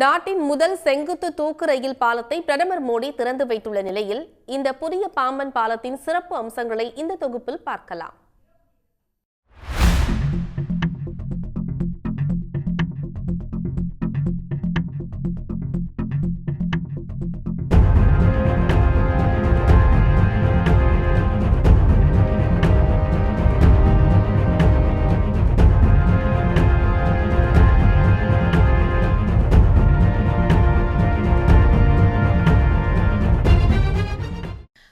நாட்டின் முதல் செங்குத்து தூக்கு ரயில் பாலத்தை பிரதமர் மோடி திறந்து வைத்துள்ள நிலையில் இந்த புதிய பாம்பன் பாலத்தின் சிறப்பு அம்சங்களை இந்த தொகுப்பில் பார்க்கலாம்.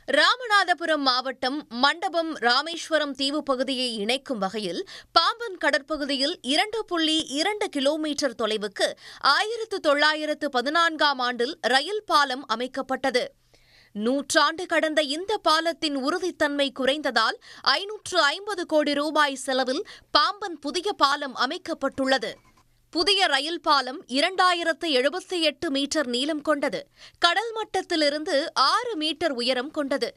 ராமநாதபுரம் மாவட்டம் மண்டபம் ராமேஸ்வரம் தீவு பகுதியை இணைக்கும் வகையில் பாம்பன் கடற்பகுதியில் 2.2 கிலோமீட்டர் தொலைவுக்கு 1914ஆம் ஆண்டில் ரயில் பாலம் அமைக்கப்பட்டது. நூற்றாண்டு கடந்த இந்த பாலத்தின் உறுதித்தன்மை குறைந்ததால் 550 கோடி ரூபாய் செலவில் பாம்பன் புதிய பாலம் அமைக்கப்பட்டுள்ளது. புதிய ரயில் பாலம் 2078 மீட்டர் நீளம் கொண்டது. கடல் மட்டத்திலிருந்து 6 மீட்டர் உயரம் கொண்டது.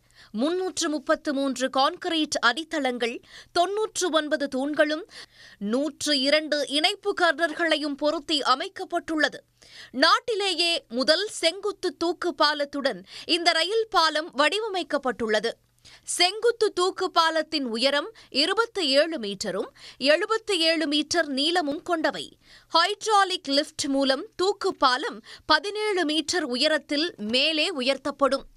333 கான்கிரீட் அடித்தளங்கள், 99 தூண்களும் 102 இணைப்பு கர்டர்களையும் பொருத்தி அமைக்கப்பட்டுள்ளது. நாட்டிலேயே முதல் செங்குத்து தூக்கு பாலத்துடன் இந்த ரயில் பாலம் வடிவமைக்கப்பட்டுள்ளது. செங்குத்து தூக்கு பாலத்தின் உயரம் 27 மீட்டரும் 77 மீட்டர் நீளமும் கொண்டவை. ஹைட்ராலிக் லிப்ட் மூலம் தூக்கு பாலம் 17 மீட்டர் உயரத்தில் மேலே உயர்த்தப்படும்.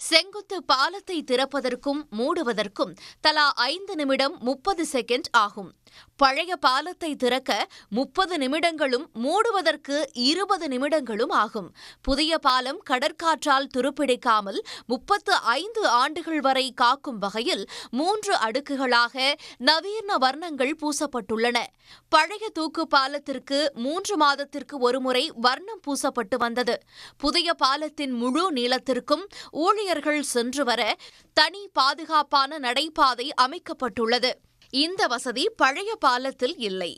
செங்குத்து பாலத்தை திறப்பதற்கும் மூடுவதற்கும் தலா 5 நிமிடம் 30 செகண்ட் ஆகும். பழைய பாலத்தை திறக்க 30 நிமிடங்களும் மூடுவதற்கு 20 நிமிடங்களும் ஆகும். புதிய பாலம் கடற்காற்றால் துருப்பிடிக்காமல் 35 ஆண்டுகள் வரை காக்கும் வகையில் 3 அடுக்குகளாக நவீன வர்ணங்கள் பூசப்பட்டுள்ளன. பழைய தூக்கு பாலத்திற்கு 3 மாதத்திற்கு ஒருமுறை வர்ணம் பூசப்பட்டு வந்தது. புதிய பாலத்தின் முழு நீளத்திற்கும் ஊழியர்கள் சென்று வர தனி பாதுகாப்பான நடைபாதை அமைக்கப்பட்டுள்ளது. இந்த வசதி பழைய பாலத்தில் இல்லை.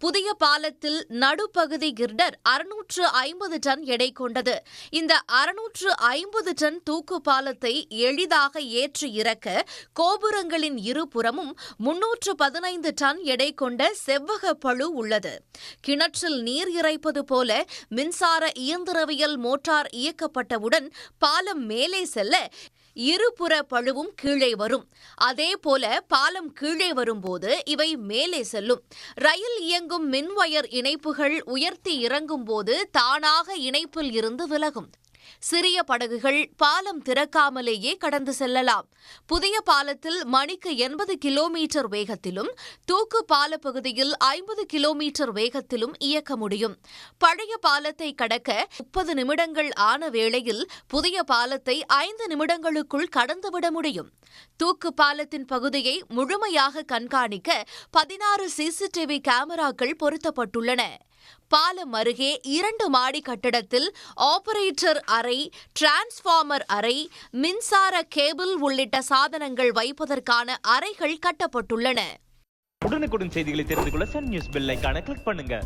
புதிய பாலத்தில் நடுப்பகுதி கிர்டர் 650 டன் எடை கொண்டது. இந்த 650 டன் தூக்கு பாலத்தை எளிதாக ஏற்றி இறக்க கோபுரங்களின் இருபுறமும் 315 டன் எடை கொண்ட செவ்வக பளு உள்ளது. கிணற்றில் நீர் இறைப்பது போல மின்சார இயந்திரவியல் மோட்டார் இயக்கப்பட்டவுடன் பாலம் மேலே செல்ல இருபுற பழுவும் கீழே வரும். அதேபோல பாலம் கீழே வரும்போது இவை மேலே செல்லும். ரயில் இயங்கும் மின்வயர் இணைப்புகள் உயர்த்தி இறங்கும் போது தானாக இணைப்பில் இருந்து விலகும். சிறிய படகுகள் பாலம் திறக்காமலேயே கடந்து செல்லலாம். புதிய பாலத்தில் மணிக்கு 80 கிலோமீட்டர் வேகத்திலும் தூக்கு பால பகுதியில் 50 கிலோமீட்டர் வேகத்திலும் இயக்க முடியும். பழைய பாலத்தை கடக்க 30 நிமிடங்கள் ஆன வேளையில் புதிய பாலத்தை 5 நிமிடங்களுக்குள் கடந்துவிட முடியும். தூக்கு பாலத்தின் பகுதியை முழுமையாக கண்காணிக்க 16 சிசிடிவி கேமராக்கள் பொருத்தப்பட்டுள்ளன. பாலம் அருகே 2 மாடி கட்டடத்தில் ஆபரேட்டர் அறை, டிரான்ஸ்பார்மர் அறை, மின்சார கேபிள் உள்ளிட்ட சாதனங்கள் வைப்பதற்கான அறைகள் கட்டப்பட்டுள்ளன. உடனுக்குடன் செய்திகளை தெரிந்து கொள்ள சன் நியூஸ் பெல் ஐகானை கிளிக் பண்ணுங்க.